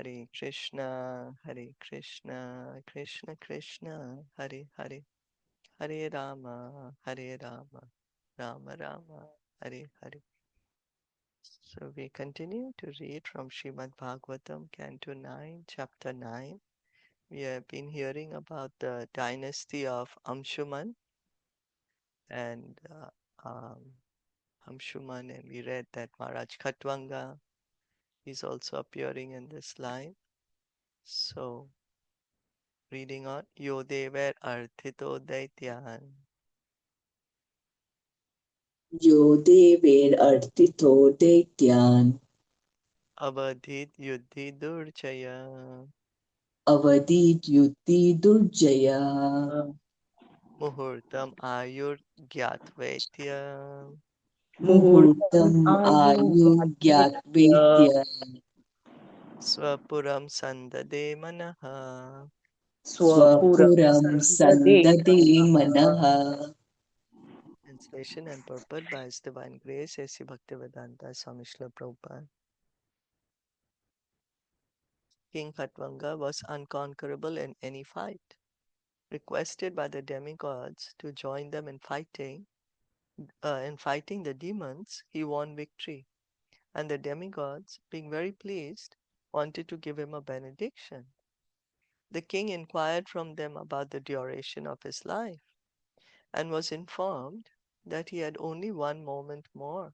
Hare Krishna, Krishna Krishna, Hare Hare, Hare Rama, Rama Rama, Hare Hare. So we continue to read from Srimad Bhagavatam, Canto 9, Chapter 9. We have been hearing about the dynasty of Amshuman and Amshuman, and we read that Maharaj Khatwanga is also appearing in this line. So, reading on, Yo dever arthito daityan, yo देवैरर्थितो दैत्यान् avadhit yuddhi durchaya, अवदीद्युतिदुर्जया muhurtam ayur gyatvaitya, मुहूर्तम् मुहूर्तम् आयुर्दात्वेत्य आयुर्ज्ञात्वेत्य swapuram sandade manaha. स्वपुरं स्वपुरं सन्ददे सन्ददे मनः. Translation and purport by His Divine Grace, A.C. Bhaktivedanta Swami Srila Prabhupada. King Khatwanga was unconquerable in any fight. Requested by the demigods to join them in fighting the demons, he won victory, and the demigods, being very pleased, wanted to give him a benediction. The king inquired from them about the duration of his life, and was informed that he had only 1 moment more.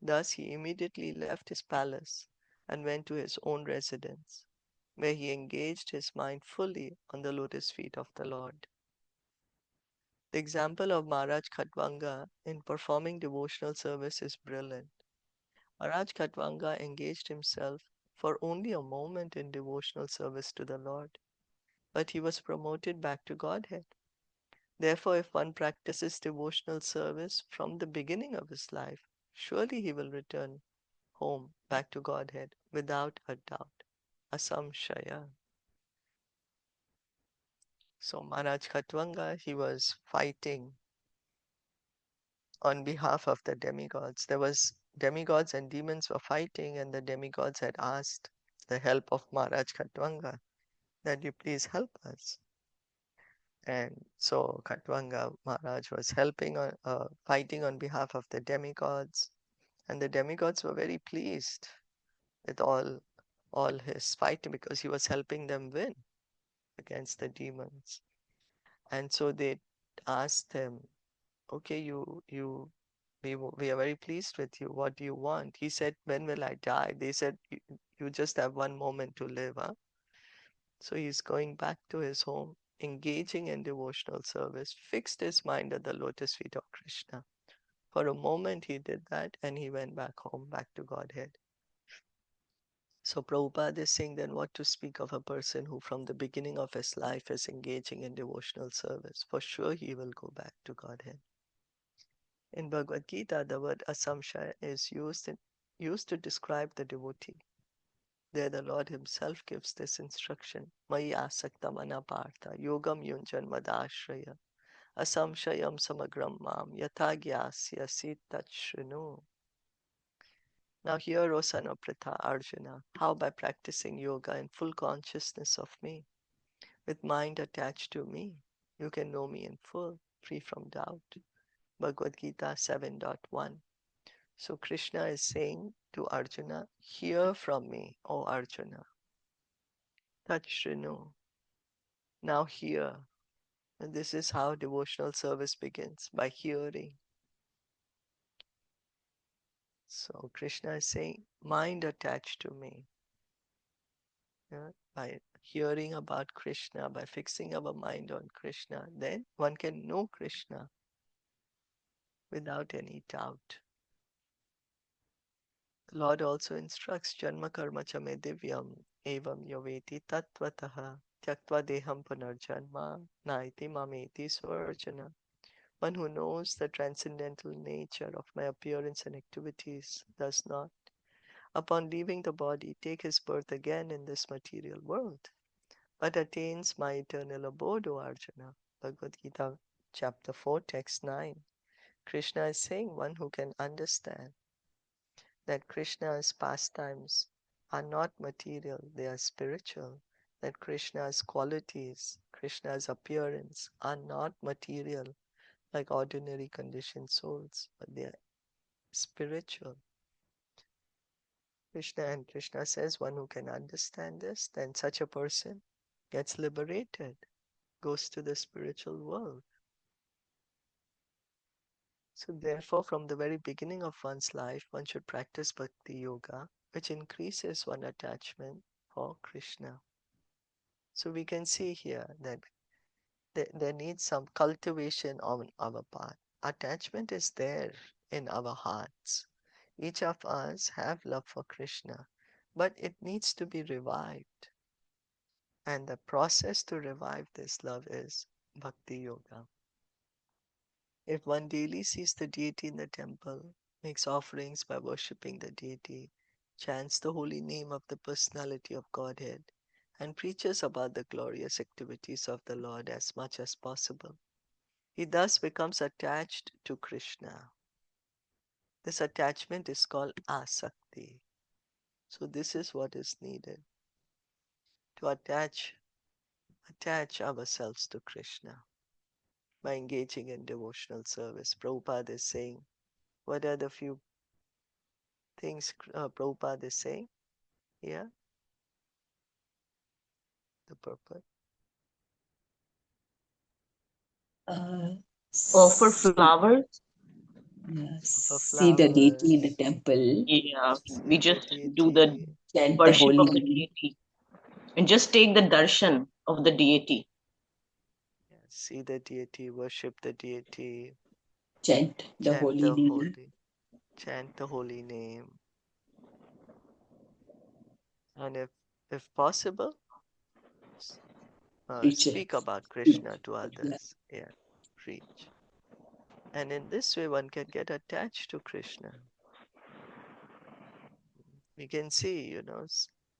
Thus he immediately left his palace and went to his own residence, where he engaged his mind fully on the lotus feet of the Lord. The example of Maharaj Khatwanga in performing devotional service is brilliant. Maharaj Khatwanga engaged himself for only a moment in devotional service to the Lord, but he was promoted back to Godhead. Therefore, if one practices devotional service from the beginning of his life, surely he will return home back to Godhead without a doubt. Asamshaya. So Maharaj Khatwanga, he was fighting on behalf of the demigods. There was demigods and demons were fighting, and the demigods had asked the help of Maharaj Khatwanga that you please help us. And so Khatwanga Maharaj was fighting on behalf of the demigods, and the demigods were very pleased with all his fighting because he was helping them win against the demons. And so they asked him, okay, we are very pleased with you. What do you want? He said, when will I die? They said, you just have 1 moment to live. Huh? So he's going back to his home, engaging in devotional service, fixed his mind at the lotus feet of Krishna. For a moment he did that, and he went back home, back to Godhead. So Prabhupada is saying then what to speak of a person who from the beginning of his life is engaging in devotional service. For sure he will go back to Godhead. In Bhagavad Gita, the word asamshaya is used to describe the devotee. There the Lord himself gives this instruction. Mai asakta mana partha yogam yunjan madashraya asamshayam samagram mam yatha gyasya tat shrinu. Now hear, O son of Pritha, Arjuna, how by practicing yoga in full consciousness of me, with mind attached to me, you can know me in full, free from doubt. Bhagavad Gita 7.1. So Krishna is saying to Arjuna, hear from me, O Arjuna. Tat Shrinu. Now hear. And this is how devotional service begins, by hearing. So Krishna is saying, mind attached to me. Yeah, by hearing about Krishna, by fixing our mind on Krishna, then one can know Krishna without any doubt. The Lord also instructs Janma Karma Cha Me Divyam Evam Yoveti Tattvataha Tyaktva Deham Punarjanma Naiti Mameti Swarjana. One who knows the transcendental nature of my appearance and activities does not, upon leaving the body, take his birth again in this material world, but attains my eternal abode, O Arjuna. Bhagavad Gita, chapter 4, text 9. Krishna is saying one who can understand that Krishna's pastimes are not material, they are spiritual. That Krishna's qualities, Krishna's appearance are not material like ordinary conditioned souls, but they are spiritual. Krishna says one who can understand this, then such a person gets liberated, goes to the spiritual world. So therefore, from the very beginning of one's life, one should practice bhakti yoga, which increases one's attachment for Krishna. So we can see here that there needs some cultivation on our part. Attachment is there in our hearts. Each of us have love for Krishna, but it needs to be revived. And the process to revive this love is bhakti yoga. If one daily sees the deity in the temple, makes offerings by worshipping the deity, chants the holy name of the personality of Godhead, and preaches about the glorious activities of the Lord as much as possible, he thus becomes attached to Krishna. This attachment is called asakti. So this is what is needed to attach ourselves to Krishna by engaging in devotional service. Prabhupada is saying, what are the few things Prabhupada is saying here? The purpose. Offer See, flowers. For see the deity in the flowers, temple, Yeah, we see the just do the deity, chant the worship holy of the name, deity and just take the darshan of the deity. see the deity, worship the deity, chant the chant holy the name, holy, chant the holy name, and if possible, preach it. speak about Krishna to Yeah. others. Yeah, preach. And in this way, one can get attached to Krishna. We can see,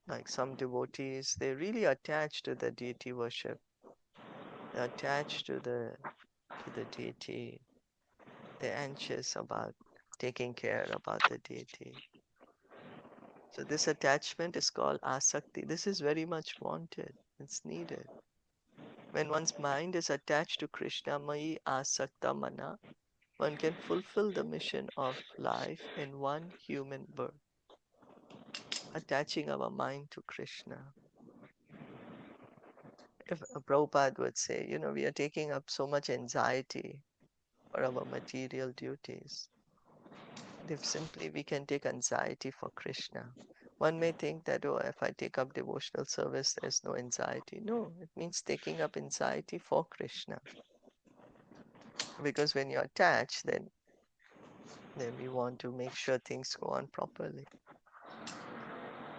like some devotees, they really attach to the deity worship. They're attached to the deity. They're anxious about taking care about the deity. So this attachment is called asakti. This is very much wanted. It's needed. When one's mind is attached to Krishna, Mai asakta mana, one can fulfill the mission of life in one human birth, attaching our mind to Krishna. If Prabhupada would say, we are taking up so much anxiety for our material duties. If simply we can take anxiety for Krishna. One may think that, oh, if I take up devotional service, there's no anxiety. No, it means taking up anxiety for Krishna. Because when you're attached, then we want to make sure things go on properly.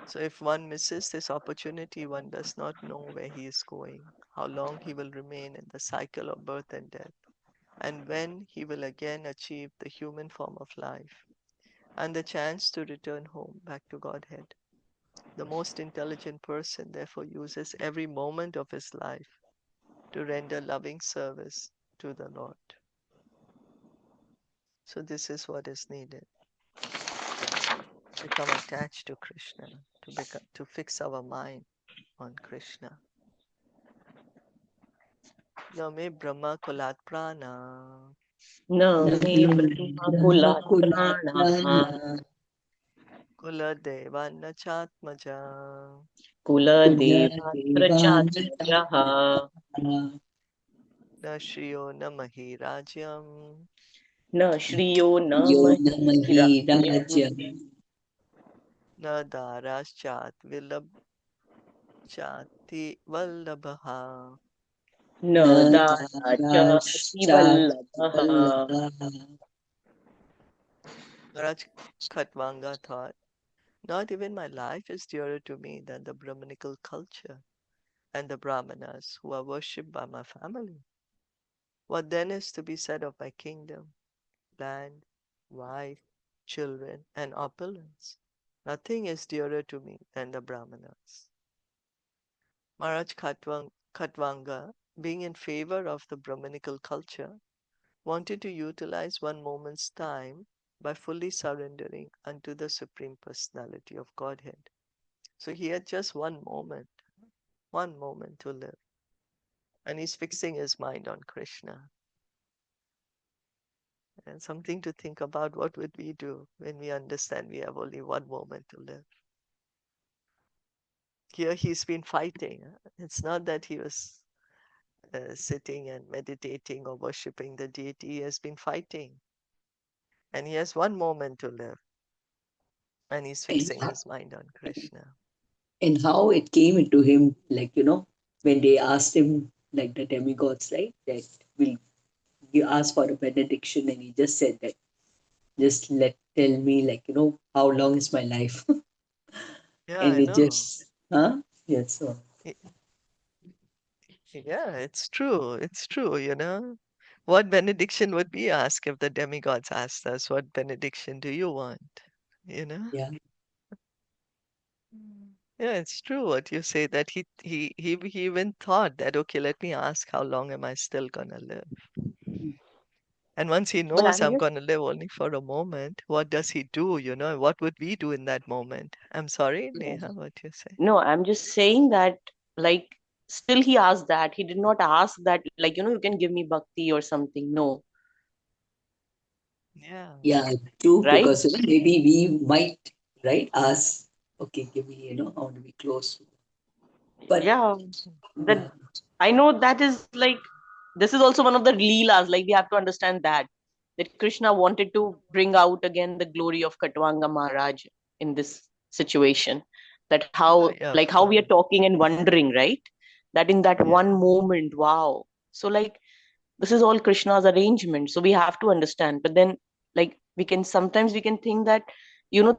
So if one misses this opportunity, one does not know where he is going, how long he will remain in the cycle of birth and death, and when he will again achieve the human form of life and the chance to return home back to Godhead. The most intelligent person therefore uses every moment of his life to render loving service to the Lord. So this is what is needed. Become attached to Krishna, to fix our mind on Krishna. Name Brahma Kulat Prana, Na me brahma kulat prana Brahmakulatra Kula Devana Chatmaja, kula devatra Kuladevanataka chatmajaha Na Shriyo Na Mahirajyam, na shriyo na Yo mahirajyam Namahirajam Na Daraschat Vilab Chati Vallabha. na dara cha Nadarashat ativallabha. Vallabha. Maharaj Khatwanga thought, not even my life is dearer to me than the Brahminical culture and the Brahmanas who are worshipped by my family. What then is to be said of my kingdom, land, wife, children, and opulence? Nothing is dearer to me than the Brahmanas. Maharaj Khatwanga, being in favor of the Brahminical culture, wanted to utilize one moment's time by fully surrendering unto the Supreme Personality of Godhead. So he had just one moment to live. And he's fixing his mind on Krishna. And something to think about, what would we do when we understand we have only one moment to live? Here he's been fighting. It's not that he was sitting and meditating or worshipping the deity. He has been fighting. And he has one moment to live. And he's And, fixing his mind on Krishna. and how it came into him, like, when they asked him, like the demigods, right, that will you ask for a benediction, and he just said that, just tell me, like, how long is my life? Yeah, And I it know. just, huh? Yes, so, Y- Yeah, it's true. It's true, What benediction would we ask if the demigods asked us, what benediction do you want? You know? yeah. Yeah, it's true what you say that he even thought that, okay, let me ask how long am I still gonna live? And once he But knows I'm I'm just gonna live only for a moment, what does he do? What would we do in that moment? I'm sorry, Yeah. Neha, what you say? no, I'm just saying that, like, still he asked that. He did not ask that, like, you can give me bhakti or something. No, Yeah, Yeah, true, right? because maybe we might, right, ask, okay, give me, I want to be close. But Yeah, yeah, that I know that is like, this is also one of the leelas. Like, we have to understand that Krishna wanted to bring out again the glory of Katwanga Maharaj in this situation. That how, yeah, like, of how we are course. talking and wondering, right? That in that Yeah, one moment, wow. So, like, this is all Krishna's arrangement. So we have to understand. But then, like, we can think that,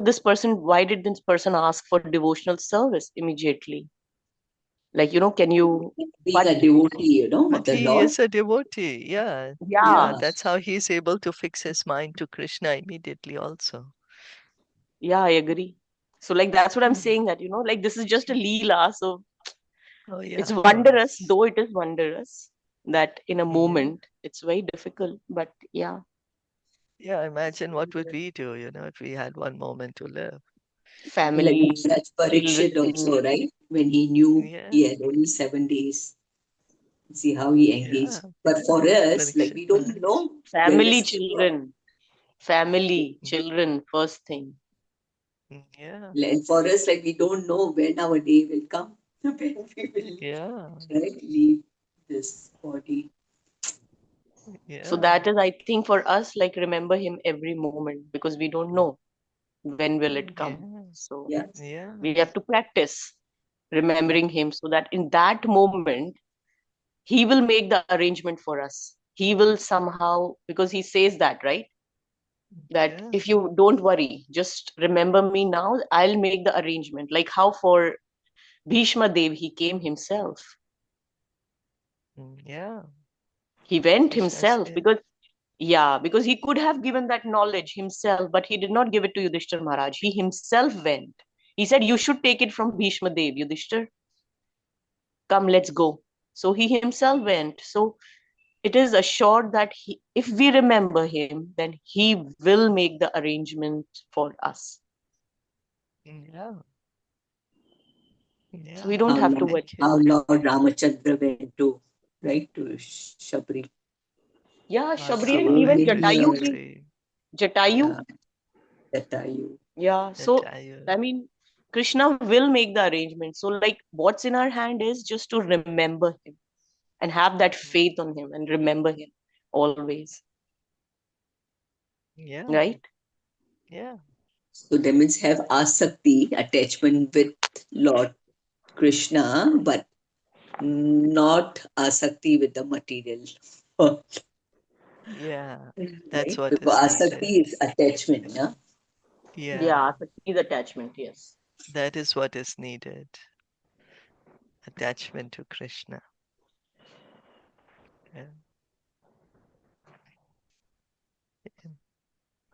this person, why did this person ask for devotional service immediately? Like, can you, being but a devotee, of but the he Lord, is a devotee. Yeah, yeah, yeah, yeah, that's how he's able to fix his mind to Krishna immediately also. yeah, I agree. So, like, that's what I'm Mm. saying, that, like, this is just a leela. So Oh, yeah, it's of wondrous, course. though it is wondrous that in a Yeah, moment it's very difficult. But yeah, yeah, imagine what would we do, if we had one moment to live. like family, Maharaj Parikshit children, also, right? When he knew Yeah, he had only 7 days, see how he yeah, engaged. But for us, like Parikshit we don't Maharaj. know when family, is, family, Mm, children, first thing. Yeah, and for us, like we don't know when our day will come, when we yeah, will, right, leave this body. So yeah, that is, I think, for us, like, remember him every moment, because we don't know when will it come. yeah, So Yeah. yeah, we have to practice remembering him, so that in that moment he will make the arrangement for us. He will somehow, because he says that, right, that yeah, if you don't worry, just remember me now, I'll make the arrangement. Like how for Bhishma Dev, he came himself. yeah. He went Krishna himself said, because, yeah, because he could have given that knowledge himself, but he did not give it to Yudhishthir Maharaj. He himself went. He said, you should take it from Bhishma Dev. Yudhishthir, come, let's go. So he himself went. So it is assured that if we remember him, then he will make the arrangement for us. yeah, So we yeah, don't How have to Lord, worry. thank you. how Lord Ramachandra went to, right, to Shabri. Yeah, Shabri, and So even Bhagavan to many, Jatayu ji. Shabri, Jatayu. yeah, that are you. Yeah. So, Jatayu. I mean, Krishna will make the arrangement. So, like, what's in our hand is just to remember him and have that faith on him and remember him always. Yeah, Right? yeah, So that means have asakti, attachment with Lord Krishna, but not asakti with the material. yeah. That's Right? what is Because needed. asakti is attachment, yeah? Yeah, Yeah. So his attachment, yes. that is what is needed. Attachment to Krishna. Yeah.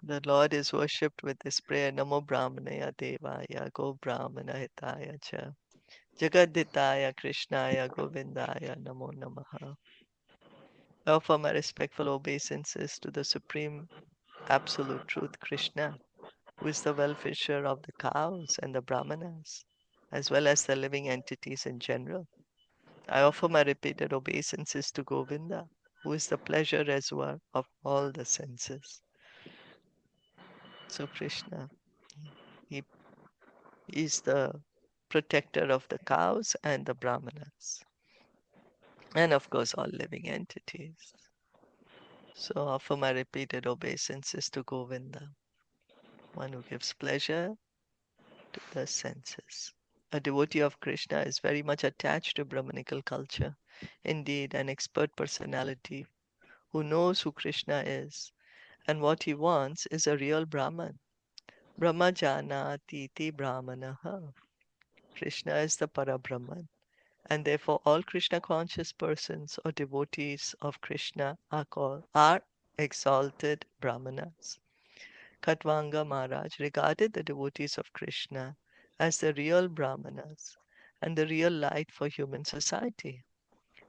The Lord is worshipped with this prayer, Namo Brahmanaya Devaya Go Brahmana Hitaya Cha Jagadhitaya Krishnaya Govindaya Namo Namaha. I offer my respectful obeisances to the Supreme Absolute Truth Krishna, who is the well-wisher of the cows and the Brahmanas. as well as the living entities in general. I offer my repeated obeisances to Govinda, who is the pleasure reservoir of all the senses. So Krishna, he is the protector of the cows and the brahmanas, and of course all living entities. So offer my repeated obeisances to Govinda, one who gives pleasure to the senses. A devotee of Krishna is very much attached to Brahmanical culture. Indeed, an expert personality who knows who Krishna is and what he wants is a real Brahman. Brahmajana titi Brahmanaha. Krishna is the Parabrahman, and therefore all Krishna conscious persons or devotees of Krishna are exalted Brahmanas. Khatvanga Maharaj regarded the devotees of Krishna as the real Brahmanas and the real light for human society.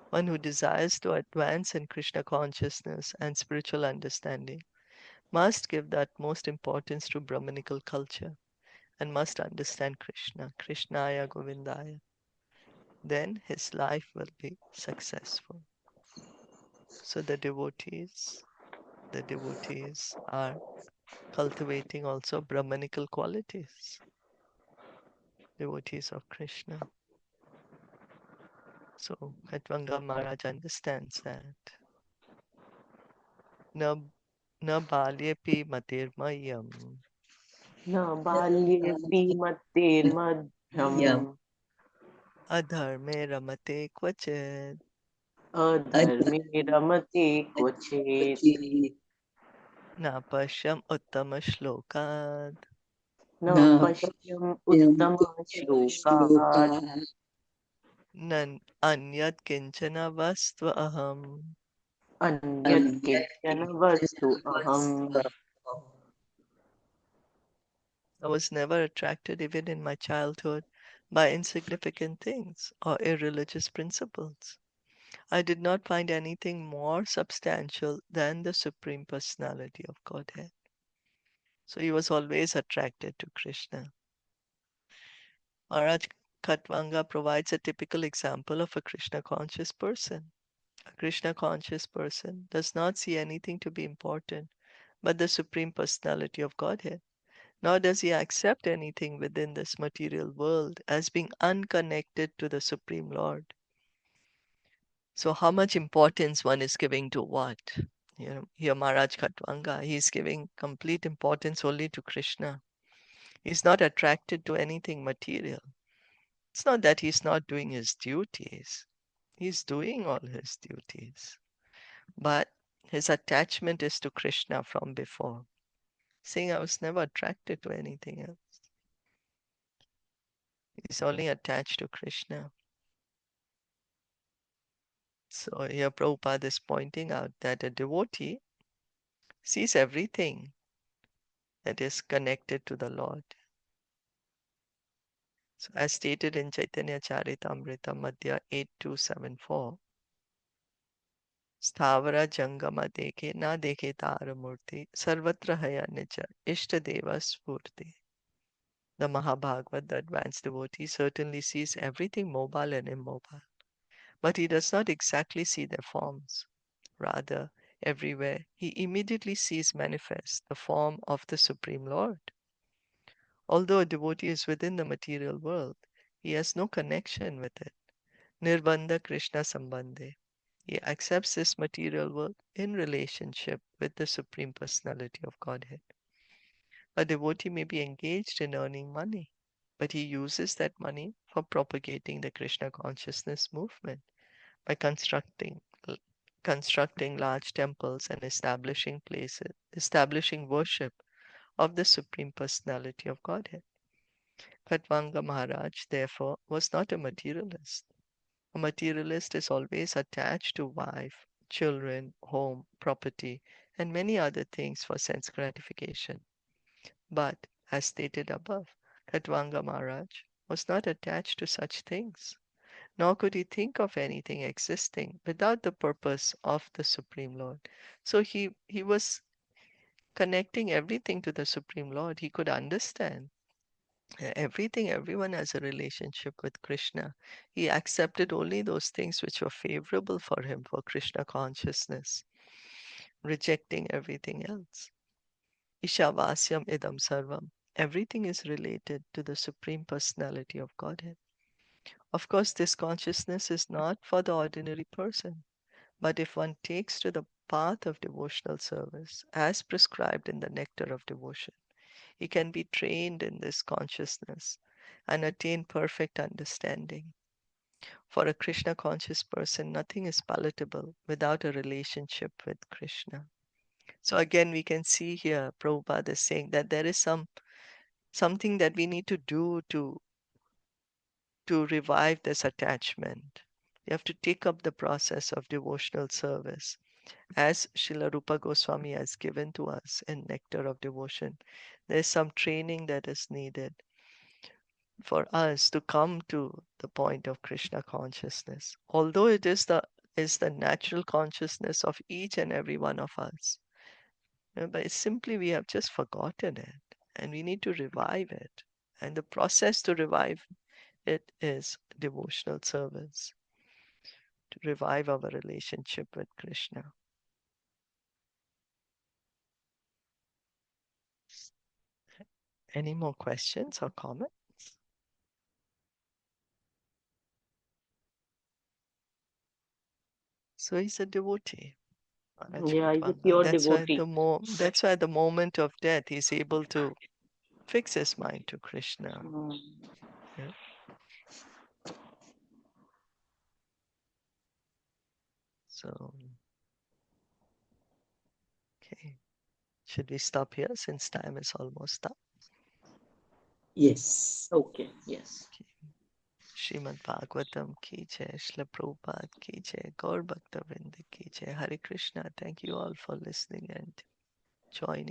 One who desires to advance in Krishna consciousness and spiritual understanding must give the utmost importance to Brahmanical culture and must understand Krishna, Krishnaya Govindaya. Then his life will be successful. So the devotees are cultivating also Brahmanical qualities, devotees of Krishna. So Khatvanga Maharaj understands that. Na, na balyepi matirmayam न बाल्येऽपि Yam मत्तेर्मध्यम् adharme ramate kvachit. अधर्मे रमते क्वचेत् Na pashyam uttama shlokad. न Na पश्यम् Yam Shloka उत्तमश्लोकात् Nan anyat kinchana vastva aham. अन्यत् and किञ्चन वस्तु अहम् I was never attracted, even in my childhood, by insignificant things or irreligious principles. I did not find anything more substantial than the Supreme Personality of Godhead. So he was always attracted to Krishna. Maharaj Khatvanga provides a typical example of a Krishna conscious person. A Krishna conscious person does not see anything to be important but the Supreme Personality of Godhead. Nor does he accept anything within this material world as being unconnected to the Supreme Lord. So, how much importance one is giving to what? Here Maharaj Khatvanga, he is giving complete importance only to Krishna. He's not attracted to anything material. It's not that he's not doing his duties, he's doing all his duties. But his attachment is to Krishna from before, saying, I was never attracted to anything else. He's only attached to Krishna. So here Prabhupada is pointing out that a devotee sees everything that is connected to the Lord. So as stated in Caitaniya Caritamita Madhya 8274, Sthavara Jangama Dekhe Na Dekhe Tara Murti Sarvatra Haya Nicha Ishtadeva Spurti. The Mahabhagavad, the advanced devotee, certainly sees everything mobile and immobile, but he does not exactly see their forms. Rather, everywhere he immediately sees manifest the form of the Supreme Lord. Although a devotee is within the material world, he has no connection with it. Nirbandha Krishna Sambandhe. He accepts this material world in relationship with the Supreme Personality of Godhead. A devotee may be engaged in earning money, but he uses that money for propagating the Krishna consciousness movement by constructing large temples and establishing worship of the Supreme Personality of Godhead. Khatvanga Maharaj, therefore, was not a materialist. A materialist is always attached to wife, children, home, property, and many other things for sense gratification. But, as stated above, Khatvanga Maharaj was not attached to such things, nor could he think of anything existing without the purpose of the Supreme Lord. So he was connecting everything to the Supreme Lord. He could understand Everyone has a relationship with Krishna. He accepted only those things which were favorable for him for Krishna consciousness, rejecting everything else. Ishavasyam idam sarvam. Everything is related to the Supreme Personality of Godhead. Of course, this consciousness is not for the ordinary person, but if one takes to the path of devotional service, as prescribed in the Nectar of Devotion, he can be trained in this consciousness and attain perfect understanding. For a Krishna conscious person, nothing is palatable without a relationship with Krishna. So again, we can see here Prabhupada is saying that there is something that we need to do to revive this attachment. We have to take up the process of devotional service, as Srila Rupa Goswami has given to us in Nectar of Devotion. There is some training that is needed for us to come to the point of Krishna consciousness. Although it is the natural consciousness of each and every one of us, but it's simply we have just forgotten it, and we need to revive it. And the process to revive it is devotional service, to revive our relationship with Krishna. Any more questions or comments? So he's a devotee. Yeah, he's a Rajputwanga. pure That's why devotee. that's why the moment of death he's able to fix his mind to Krishna. Mm. Yeah. So okay. Should we stop here since time is almost up? Yes. Okay, yes. Okay. Srimad Bhagavatam ki jai, Srila Prabhupada ki jai, Gaur Bhakta Vrinda ki jai. Hare Krishna. Thank you all for listening and joining.